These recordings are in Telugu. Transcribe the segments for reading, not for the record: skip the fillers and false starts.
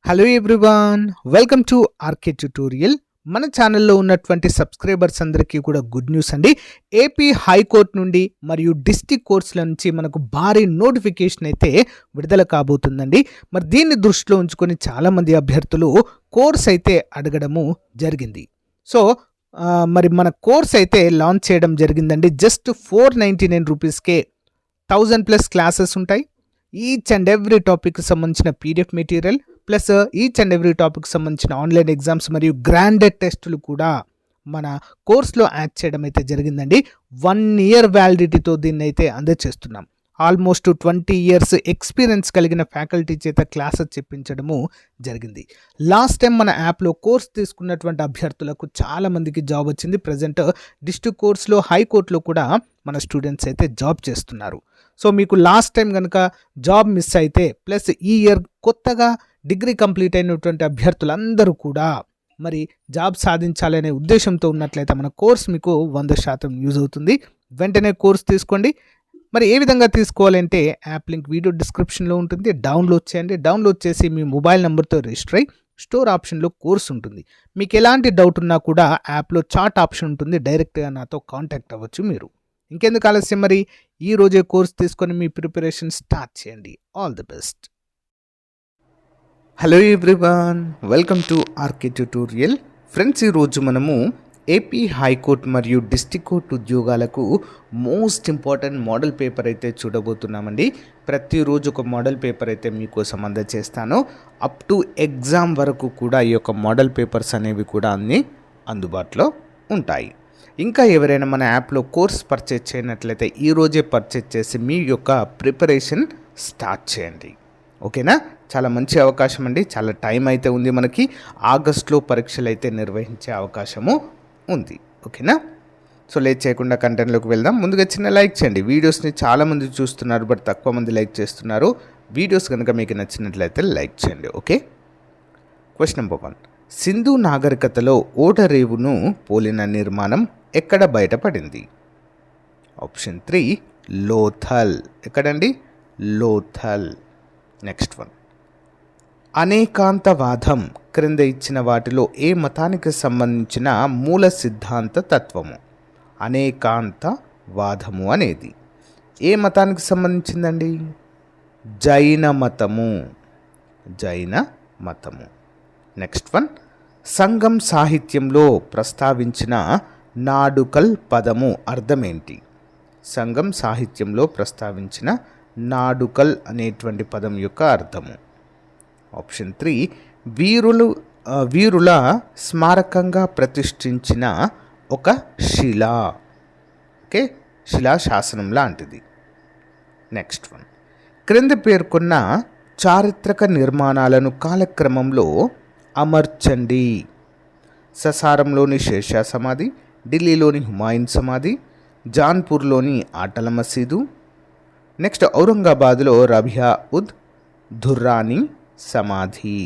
Hello everyone, welcome to RK tutorial. మన ఛానల్లో ఉన్నటువంటి సబ్స్క్రైబర్స్ అందరికీ కూడా గుడ్ న్యూస్ అండి. ఏపీ హైకోర్టు నుండి మరియు డిస్ట్రిక్ట్ కోర్ట్స్ల నుంచి మనకు భారీ నోటిఫికేషన్ అయితే విడుదల కాబోతుందండి. మరి దీన్ని దృష్టిలో ఉంచుకొని చాలామంది అభ్యర్థులు కోర్స్ అయితే అడగడము జరిగింది. సో మరి మన కోర్స్ అయితే లాంచ్ చేయడం జరిగిందండి. జస్ట్ 499 రూపీస్కే 1000+ క్లాసెస్ ఉంటాయి. ఈచ్ అండ్ ఎవ్రీ టాపిక్కి సంబంధించిన PDF material plus each and every topic సంబంధించిన ఆన్లైన్ ఎగ్జామ్స్ మరియు గ్రాండెడ్ టెస్టులు కూడా మన కోర్స్లో యాడ్ చేయడం అయితే జరిగిందండి. 1 year వ్యాలిడిటీతో దీన్ని అయితే అందజేస్తున్నాం. ఆల్మోస్ట్ 20 years ఎక్స్పీరియన్స్ కలిగిన ఫ్యాకల్టీ చేత క్లాసెస్ చెప్పించడము జరిగింది. లాస్ట్ టైం మన యాప్లో కోర్స్ తీసుకున్నటువంటి అభ్యర్థులకు చాలామందికి జాబ్ వచ్చింది. ప్రజెంట్ డిస్ట్రిక్ట్ కోర్స్లో హైకోర్టులో కూడా మన స్టూడెంట్స్ అయితే జాబ్ చేస్తున్నారు. సో మీకు లాస్ట్ టైం కనుక జాబ్ మిస్ అయితే ప్లస్ ఈ ఇయర్ కొత్తగా డిగ్రీ కంప్లీట్ అయినటువంటి అభ్యర్థులందరూ కూడా మరి జాబ్ సాధించాలనే ఉద్దేశంతో ఉన్నట్లయితే మన కోర్స్ మీకు 100% యూజ్ అవుతుంది. వెంటనే కోర్స్ తీసుకోండి. మరి ఏ విధంగా తీసుకోవాలంటే యాప్ లింక్ వీడియో డిస్క్రిప్షన్లో ఉంటుంది. డౌన్లోడ్ చేయండి. డౌన్లోడ్ చేసి మీ మొబైల్ నెంబర్తో రిజిస్టర్ అయ్యి స్టోర్ ఆప్షన్లో కోర్స్ ఉంటుంది. మీకు ఎలాంటి డౌట్ ఉన్నా కూడా యాప్లో చాట్ ఆప్షన్ ఉంటుంది. డైరెక్ట్గా నాతో కాంటాక్ట్ అవ్వచ్చు మీరు. ఇంకెందుకు ఆలస్యం, మరి ఈ రోజే కోర్స్ తీసుకొని మీ ప్రిపరేషన్ స్టార్ట్ చేయండి. All the best. Hello everyone, welcome to RK tutorial. Friends, ఈరోజు మనము ఏపీ హైకోర్టు మరియు డిస్ట్రిక్ట్ కోర్టు ఉద్యోగాలకు మోస్ట్ ఇంపార్టెంట్ మోడల్ పేపర్ అయితే చూడబోతున్నామండి. ప్రతిరోజు ఒక మోడల్ పేపర్ అయితే మీకోసం అందజేస్తాను. అప్ టు ఎగ్జామ్ వరకు కూడా ఈ యొక్క మోడల్ పేపర్స్ అనేవి కూడా అన్నీ అందుబాటులో ఉంటాయి. ఇంకా ఎవరైనా మన యాప్లో కోర్స్ పర్చేజ్ చేయనట్లయితే ఈరోజే పర్చేజ్ చేసి మీ యొక్క ప్రిపరేషన్ స్టార్ట్ చేయండి. ఓకేనా? చాలా మంచి అవకాశం అండి. చాలా టైం అయితే ఉంది. మనకి ఆగస్టులో పరీక్షలు అయితే నిర్వహించే అవకాశము ఉంది. ఓకేనా? సో లేట్ చేయకుండా కంటెంట్లోకి వెళ్దాం. ముందుగా చిన్న లైక్ చేయండి. వీడియోస్ని చాలామంది చూస్తున్నారు, బట్ తక్కువ మంది లైక్ చేస్తున్నారు. వీడియోస్ కనుక మీకు నచ్చినట్లయితే లైక్ చేయండి. ఓకే. Question number 1. సింధు నాగరికతలో ఓడరేవును పోలిన నిర్మాణం ఎక్కడ బయటపడింది? ఆప్షన్ 3 లోథల్. ఎక్కడండి? లోథల్. నెక్స్ట్ 1. అనేకాంతవాదం క్రింద ఇచ్చిన వాటిలో ఏ మతానికి సంబంధించిన మూల సిద్ధాంత తత్వము? అనేకాంతవాదము అనేది ఏ మతానికి సంబంధించిందండి? జైన మతము. జైన మతము. నెక్స్ట్ 1. సంగం సాహిత్యంలో ప్రస్తావించిన నాడుకల్ పదము అర్థమేంటి? సంగం సాహిత్యంలో ప్రస్తావించిన నాడుకల్ అనేటువంటి పదం యొక్క అర్థము? ఆప్షన్ 3. వీరుల స్మారకంగా ప్రతిష్ఠించిన ఒక శిల. ఓకే, శిలా శాసనం లాంటిది. నెక్స్ట్ 1. క్రింద పేర్కొన్న చారిత్రక నిర్మాణాలను కాలక్రమంలో అమర్చండి. ససారంలోని షేర్షా సమాధి, ఢిల్లీలోని హుమాయూన్ సమాధి, జాన్పూర్లోని ఆటల మసీదు, నెక్స్ట్ ఔరంగాబాద్లో రబియా ఉద్ దుర్రానీ సమాధి.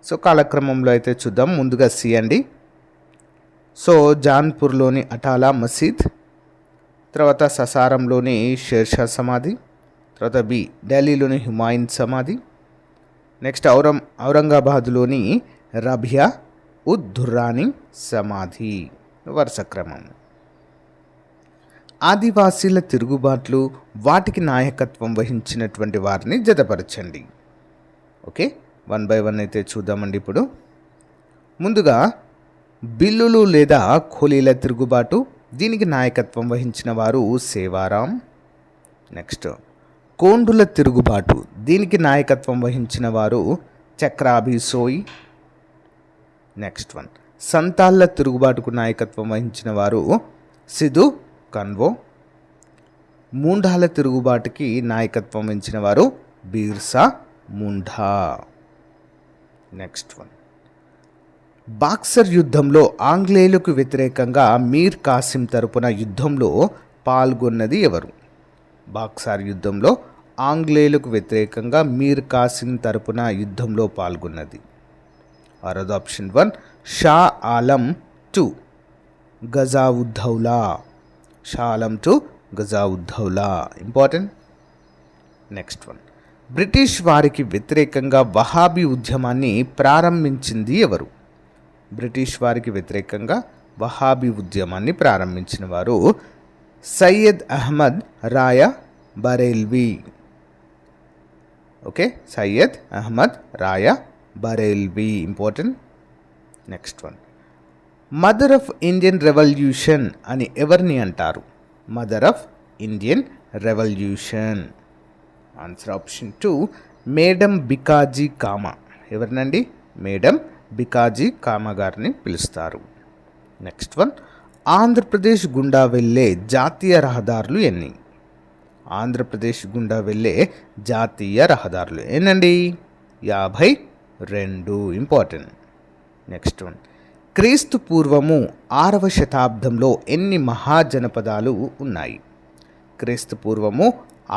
సో కాలక్రమంలో అయితే చూద్దాం. ముందుగా సి అండి. సో జాన్పూర్లోని అటాలా మసీద్, తర్వాత ససారంలోని షేర్షా సమాధి, తర్వాత బి ఢిల్లీలోని హుమాయూన్ సమాధి, నెక్స్ట్ ఔరంగాబాద్లోని రబియా ఉద్ దుర్రానీ సమాధి. వరుస క్రమం. ఆదివాసీల తిరుగుబాట్లు, వాటికి నాయకత్వం వహించినటువంటి వారిని జతపరచండి. ఓకే, 1 by 1 అయితే చూద్దామండి. ఇప్పుడు ముందుగా బిల్లులు లేదా ఖోలీల తిరుగుబాటు, దీనికి నాయకత్వం వహించిన వారు సేవారాం. నెక్స్ట్ కోండుల తిరుగుబాటు, దీనికి నాయకత్వం వహించిన వారు చక్రాభిసోయ్. నెక్స్ట్ 1. సంతాళ్ల తిరుగుబాటుకు నాయకత్వం వహించిన వారు సిధు కన్వో. ముండాల తిరుగుబాటుకి నాయకత్వం వహించిన వారు బిర్సా ముండా. నెక్స్ట్ 1. బాక్సర్ యుద్ధంలో ఆంగ్లేయులకు వ్యతిరేకంగా మీర్ కాసిం తరపున యుద్ధంలో పాల్గొన్నది ఎవరు? బాక్సర్ యుద్ధంలో ఆంగ్లేయులకు వ్యతిరేకంగా మీర్ కాసిం తరపున యుద్ధంలో పాల్గొన్నది. ఆరవది ఆప్షన్ 1 షా ఆలం 2 గజావుద్దౌలా. షా ఆలం 2 గజావుద్దౌలా ఇంపార్టెంట్. నెక్స్ట్ 1. బ్రిటిష్ వారికి వ్యతిరేకంగా వహాబీ ఉద్యమాన్ని ప్రారంభించింది ఎవరు? బ్రిటిష్ వారికి వ్యతిరేకంగా వహాబీ ఉద్యమాన్ని ప్రారంభించిన వారు Syed Ahmad Rae Barelvi. Okay, Syed Ahmad Rae Bareilvi important. Next one, mother of Indian revolution అని ఎవరిని అంటారు? Mother of Indian revolution. Answer option 2 madam Bhikaiji Cama. ఎవరినండి? మేడం బికాజీ కామా గారిని పిలుస్తారు. నెక్స్ట్ వన్, ఆంధ్రప్రదేశ్ గుండా వెళ్ళే జాతీయ రహదారులు ఎన్ని? ఆంధ్రప్రదేశ్ గుండా వెళ్ళే జాతీయ రహదారులు ఎన్నండి? 52 ఇంపార్టెంట్. నెక్స్ట్ వన్, క్రీస్తు పూర్వము 6వ శతాబ్దంలో ఎన్ని మహాజనపదాలు ఉన్నాయి? క్రీస్తు పూర్వము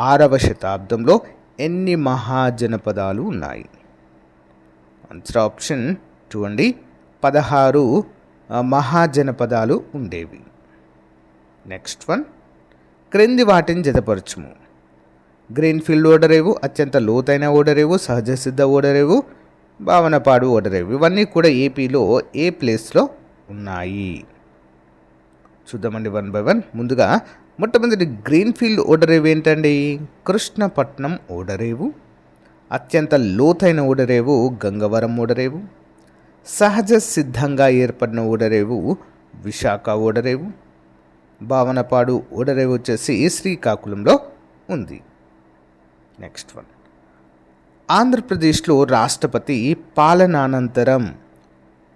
6వ శతాబ్దంలో ఎన్ని మహాజనపదాలు ఉన్నాయి? ఆన్సర్ ఆప్షన్ 2 అండి, 16 మహాజనపదాలు ఉండేవి. నెక్స్ట్ వన్, క్రింది వాటిని జతపరచుము. గ్రీన్ఫీల్డ్ ఓడరేవు, అత్యంత లోతైన ఓడరేవు, సహజ సిద్ధ ఓడరేవు, భావనపాడు ఓడరేవు. ఇవన్నీ కూడా ఏపీలో ఏ ప్లేస్లో ఉన్నాయి? చూద్దామండి వన్ బై వన్. ముందుగా మొట్టమొదటి గ్రీన్ఫీల్డ్ ఓడరేవు ఏంటండి? కృష్ణపట్నం ఓడరేవు. అత్యంత లోతైన ఓడరేవు గంగవరం ఓడరేవు. సహజ సిద్ధంగా ఏర్పడిన ఓడరేవు విశాఖ ఓడరేవు. భావనపాడు ఓడరేవు వచ్చేసి శ్రీకాకుళంలో ఉంది. నెక్స్ట్ వన్, ఆంధ్రప్రదేశ్లో రాష్ట్రపతి పాలనానంతరం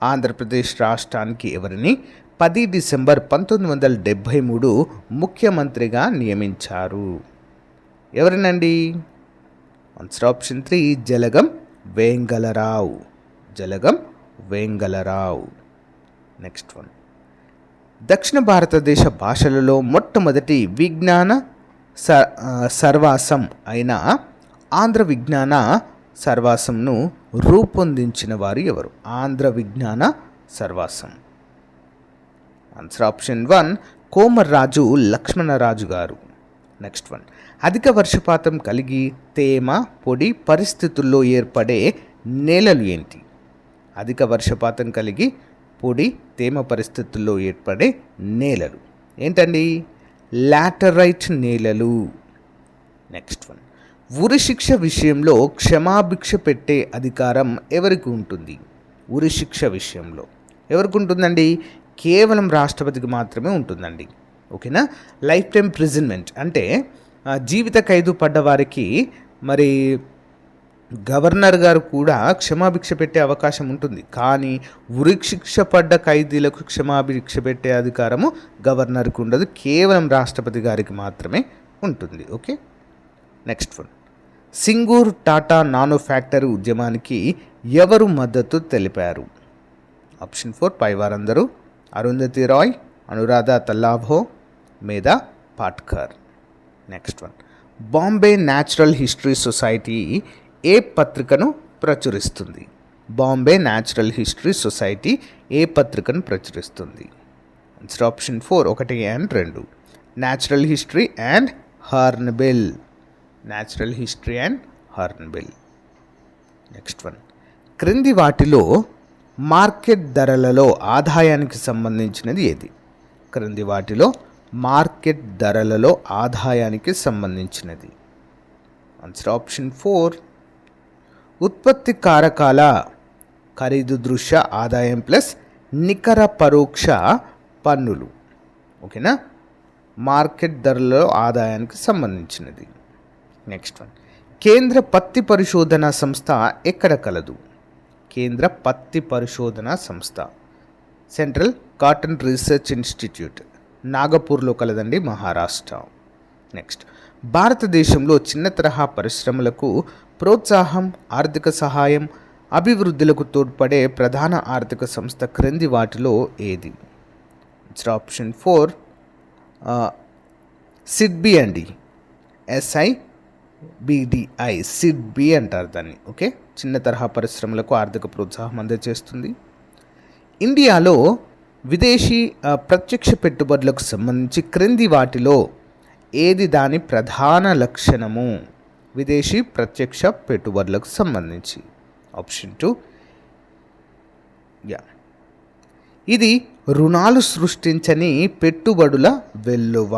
ఆంధ్రప్రదేశ్ రాష్ట్రానికి ఎవరిని 10 డిసెంబర్ 1973 ముఖ్యమంత్రిగా నియమించారు? ఎవరినండి? Answer option 3 Jalagam Vengala Rao. Jalagam Vengala Rao. Next one, దక్షిణ భారతదేశ భాషలలో మొట్టమొదటి విజ్ఞాన సర్వాసం అయిన ఆంధ్ర విజ్ఞాన సర్వాసంను రూపొందించిన వారు ఎవరు? ఆంధ్ర విజ్ఞాన సర్వాసం. ఆన్సర్ ఆప్షన్ 1 కోమర్రాజు లక్ష్మణరాజు గారు. నెక్స్ట్ వన్, అధిక వర్షపాతం కలిగి తేమ పొడి పరిస్థితుల్లో ఏర్పడే నేలలు ఏంటి? అధిక వర్షపాతం కలిగి పొడి తేమ పరిస్థితుల్లో ఏర్పడే నేలలు ఏంటండి? లాటరైట్ నేలలు. నెక్స్ట్ వన్, ఉరిశిక్ష విషయంలో క్షమాభిక్ష పెట్టే అధికారం ఎవరికి ఉంటుంది? ఉరిశిక్ష విషయంలో ఎవరికి ఉంటుందండి? కేవలం రాష్ట్రపతికి మాత్రమే ఉంటుందండి. ఓకేనా? లైఫ్ టైం ప్రిజన్మెంట్ అంటే జీవిత ఖైదు పడ్డ వారికి మరి గవర్నర్ గారు కూడా క్షమాభిక్ష పెట్టే అవకాశం ఉంటుంది. కానీ ఉరిశిక్ష పడ్డ ఖైదీలకు క్షమాభిక్ష పెట్టే అధికారము గవర్నర్కి ఉండదు, కేవలం రాష్ట్రపతి గారికి మాత్రమే ఉంటుంది. Okay, next one, Singur Tata Nano factory ఉద్యమానికి ఎవరు మద్దతు తెలిపారు? ఆప్షన్ 4 పైవారందరూ అరుంధతి రాయ్, అనురాధ తల్లాభో, Medha Patkar. Next one, Bombay natural history society ఏ పత్రికను ప్రచురిస్తుంది? బాంబే న్యాచురల్ హిస్టరీ సొసైటీ ఏ పత్రికను ప్రచురిస్తుంది? Answer option 4 1 and 2 natural history and Hornbill. Natural history and Hornbill. Next one, క్రింది వాటిలో మార్కెట్ ధరలలో ఆదాయానికి సంబంధించినది ఏది? క్రింది వాటిలో మార్కెట్ ధరలలో ఆదాయానికి సంబంధించినది. ఆన్సర్ ఆప్షన్ 4 ఉత్పత్తి కారకాల ఖరీదు దృశ్య ఆదాయం ప్లస్ నికర పరోక్ష పన్నులు. ఓకేనా? మార్కెట్ ధరలలో ఆదాయానికి సంబంధించినది. నెక్స్ట్ వన్, కేంద్ర పత్తి పరిశోధన సంస్థ ఎక్కడ కలదు? కేంద్ర పత్తి పరిశోధన సంస్థ సెంట్రల్ కాటన్ రీసెర్చ్ ఇన్స్టిట్యూట్ నాగపూర్లో కలదండి, మహారాష్ట్ర. నెక్స్ట్, భారతదేశంలో చిన్న తరహా పరిశ్రమలకు ప్రోత్సాహం, ఆర్థిక సహాయం, అభివృద్ధులకు తోడ్పడే ప్రధాన ఆర్థిక సంస్థ క్రింది వాటిలో ఏది? ఆప్షన్ 4 సిడ్బి అండి, SIBDI, సిడ్బి అంటారు దాన్ని. ఓకే, చిన్న తరహా పరిశ్రమలకు ఆర్థిక ప్రోత్సాహం అందజేస్తుంది. ఇండియాలో విదేశీ ప్రత్యక్ష పెట్టుబడులకు సంబంధించి క్రింది వాటిలో ఏది దాని ప్రధాన లక్షణము? విదేశీ ప్రత్యక్ష పెట్టుబడులకు సంబంధించి. ఆప్షన్ 2 ఇది రుణాలు సృష్టించని పెట్టుబడుల వెల్లువ.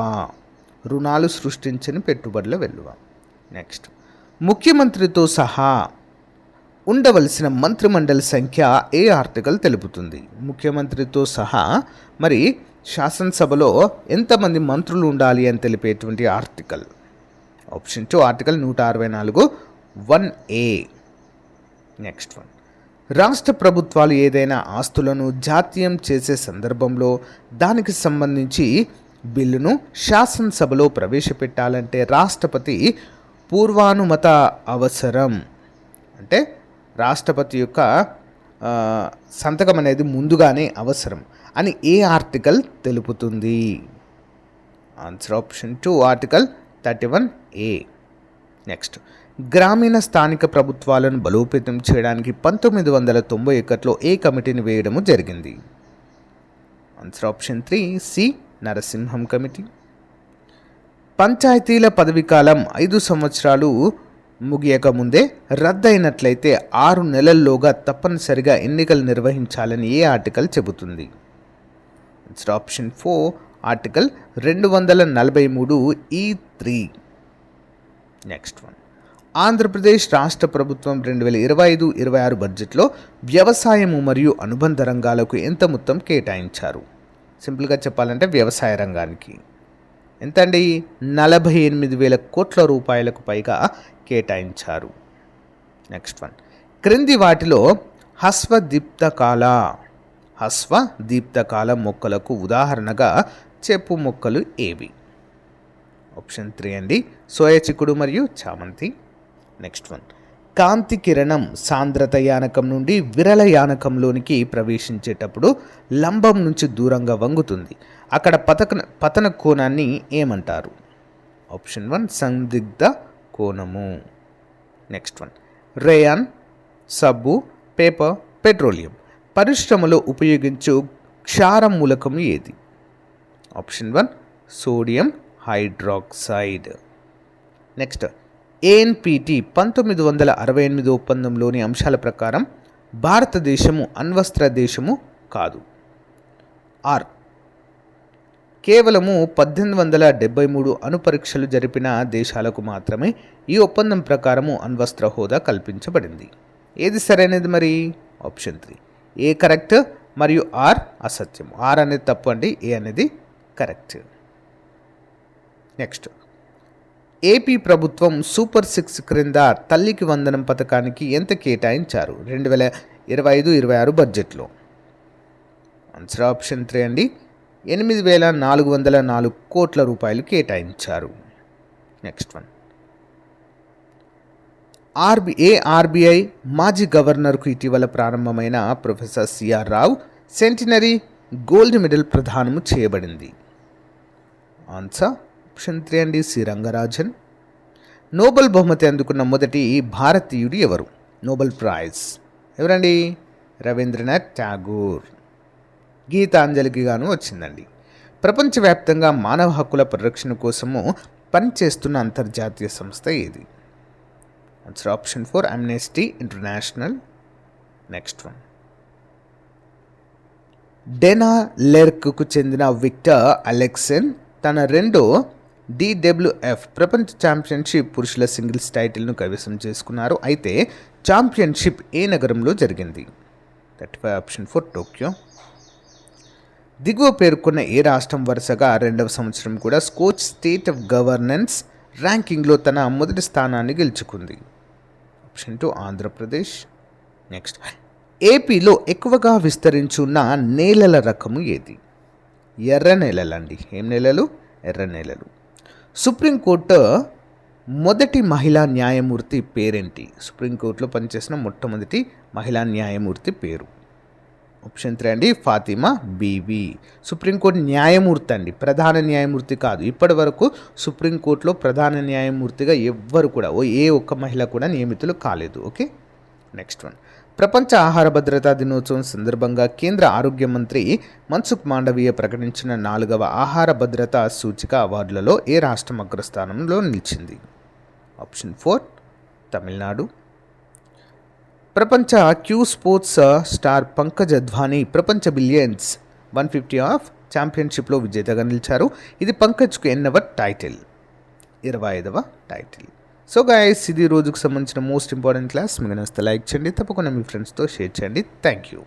రుణాలు సృష్టించని పెట్టుబడుల వెల్లువ. నెక్స్ట్, ముఖ్యమంత్రితో సహా ఉండవలసిన మంత్రిమండలి సంఖ్య ఏ ఆర్టికల్ తెలుపుతుంది? ముఖ్యమంత్రితో సహా మరి శాసనసభలో ఎంతమంది మంత్రులు ఉండాలి అని తెలిపేటువంటి article. Option 2 article 164 1A. Next one, రాష్ట్ర ప్రభుత్వాలు ఏదైనా ఆస్తులను జాతీయం చేసే సందర్భంలో దానికి సంబంధించి బిల్లును శాసనసభలో ప్రవేశపెట్టాలంటే రాష్ట్రపతి పూర్వానుమత అవసరం. అంటే రాష్ట్రపతి యొక్క సంతకం అనేది ముందుగానే అవసరం అని ఏ ఆర్టికల్ తెలుపుతుంది? Answer option 2 article 31A. Next, గ్రామీణ స్థానిక ప్రభుత్వాలను బలోపేతం చేయడానికి 1991లో ఏ కమిటీని వేయడము జరిగింది? Answer option 3 C Narasimham committee. పంచాయతీల పదవీకాలం 5 సంవత్సరాలు ముగియక ముందే రద్దయినట్లయితే 6 నెలల్లోగా తప్పనిసరిగా ఎన్నికలు నిర్వహించాలని ఏ ఆర్టికల్ చెబుతుంది? Answer option 4 article 243E3. Next one, Andhra Pradesh రాష్ట్ర ప్రభుత్వం 2025-26 బడ్జెట్లో వ్యవసాయము మరియు అనుబంధ రంగాలకు ఎంత మొత్తం కేటాయించారు? సింపుల్గా చెప్పాలంటే వ్యవసాయ రంగానికి ఎంత అండి? 48,000 కోట్ల రూపాయలకు పైగా కేటాయించారు. నెక్స్ట్ వన్, క్రింది వాటిలో హస్వదీప్తకాల మొక్కలకు ఉదాహరణగా చెప్పు మొక్కలు ఏవి? ఆప్షన్ 3 అండి సోయ చిక్కుడు మరియు చామంతి. నెక్స్ట్ వన్, కాంతి కిరణం సాంద్రత యానకం నుండి విరల యానకంలోనికి ప్రవేశించేటప్పుడు లంబం నుంచి దూరంగా వంగుతుంది. అక్కడ పతన కోణాన్ని ఏమంటారు? ఆప్షన్ 1 సందిగ్ధ కోణము. నెక్స్ట్ వన్, రేయాన్, సబ్బు, పేపర్, పెట్రోలియం పరిశ్రమలో ఉపయోగించు క్షార మూలకం ఏది? Option 1 sodium hydroxide. Next, ANPT 1968 ఒప్పందంలోని అంశాల ప్రకారం భారతదేశము అణ్వస్త్ర దేశము కాదు. ఆర్ కేవలము 1873 అణుపరీక్షలు జరిపిన దేశాలకు మాత్రమే ఈ ఒప్పందం ప్రకారము అణ్వస్త్ర హోదా కల్పించబడింది. ఏది సరైనది మరి? ఆప్షన్ 3 ఏ కరెక్ట్ మరియు ఆర్ అసత్యం. ఆర్ అనేది తప్పు అండి, ఏ అనేది కరెక్ట్. నెక్స్ట్, ఏపీ ప్రభుత్వం సూపర్ 6 క్రింద తల్లికి వందనం పథకానికి ఎంత కేటాయించారు 2025-26 బడ్జెట్లో? ఆన్సర్ ఆప్షన్ 3 అండి 8,404 కోట్ల రూపాయలు కేటాయించారు. నెక్స్ట్ వన్, ఆర్బీఐ మాజీ గవర్నర్కు ఇటీవల ప్రారంభమైన ప్రొఫెసర్ సిఆర్ రావు సెంటినరీ గోల్డ్ మెడల్ ప్రదానము చేయబడింది. ఆన్సర్ ఆప్షన్ 3 అండి సి రంగరాజన్. నోబెల్ బహుమతి అందుకున్న మొదటి భారతీయుడు ఎవరు? నోబెల్ ప్రైజ్ ఎవరండి? రవీంద్రనాథ్ ఠాగూర్. గీతాంజలికి గాను వచ్చిందండి. ప్రపంచవ్యాప్తంగా మానవ హక్కుల పరిరక్షణ కోసము పనిచేస్తున్న అంతర్జాతీయ సంస్థ ఏది? Answer option 4 Amnesty International. Next one, డెనాలెర్క్కు చెందిన విక్టర్ అలెక్సెన్ తన రెండో DWF ప్రపంచ ఛాంపియన్షిప్ పురుషుల సింగిల్స్ టైటిల్ను కైవసం చేసుకున్నారు. అయితే ఛాంపియన్షిప్ ఏ నగరంలో జరిగింది? 35 ఆప్షన్ 4 టోక్యో. దిగువ పేర్కొన్న ఏ రాష్ట్రం వరుసగా 2వ సంవత్సరం కూడా స్కోచ్ స్టేట్ ఆఫ్ గవర్నెన్స్ ర్యాంకింగ్లో తన మొదటి స్థానాన్ని గెలుచుకుంది? ఆప్షన్ 2 ఆంధ్రప్రదేశ్. నెక్స్ట్, ఏపీలో ఎక్కువగా విస్తరించున్న నేలల రకము ఏది? ఎర్ర నేలలండి. ఏం నేలలు? ఎర్ర నేలలు. సుప్రీంకోర్టు మొదటి మహిళా న్యాయమూర్తి పేరేంటి? సుప్రీంకోర్టులో పనిచేసిన మొట్టమొదటి మహిళా న్యాయమూర్తి పేరు? ఆప్షన్ 3 అండి ఫాతిమా బీవీ. సుప్రీంకోర్టు న్యాయమూర్తి అండి, ప్రధాన న్యాయమూర్తి కాదు. ఇప్పటి వరకు సుప్రీంకోర్టులో ప్రధాన న్యాయమూర్తిగా ఎవ్వరు కూడా ఏ ఒక్క మహిళ కూడా నియమితులు కాలేదు. ఓకే. నెక్స్ట్ వన్, ప్రపంచ ఆహార భద్రతా దినోత్సవం సందర్భంగా కేంద్ర ఆరోగ్య మంత్రి మన్సుఖ్ మాండవీయ ప్రకటించిన 4వ ఆహార భద్రతా సూచిక అవార్డులలో ఏ రాష్ట్రం అగ్రస్థానంలో నిలిచింది? ఆప్షన్ 4 తమిళనాడు. ప్రపంచ cue sports star Pankaj Advani ప్రపంచ బిలియన్స్ 150 ఆఫ్ ఛాంపియన్షిప్లో విజేతగా నిలిచారు. ఇది పంకజ్కు ఎన్నవ టైటిల్? 25వ టైటిల్. సో గైస్, ఇది రోజుకు సంబంధించిన మోస్ట్ ఇంపార్టెంట్ క్లాస్. మీకు నచ్చితే లైక్ చేయండి, తప్పకుండా మీ ఫ్రెండ్స్తో షేర్ చేయండి. Thank you.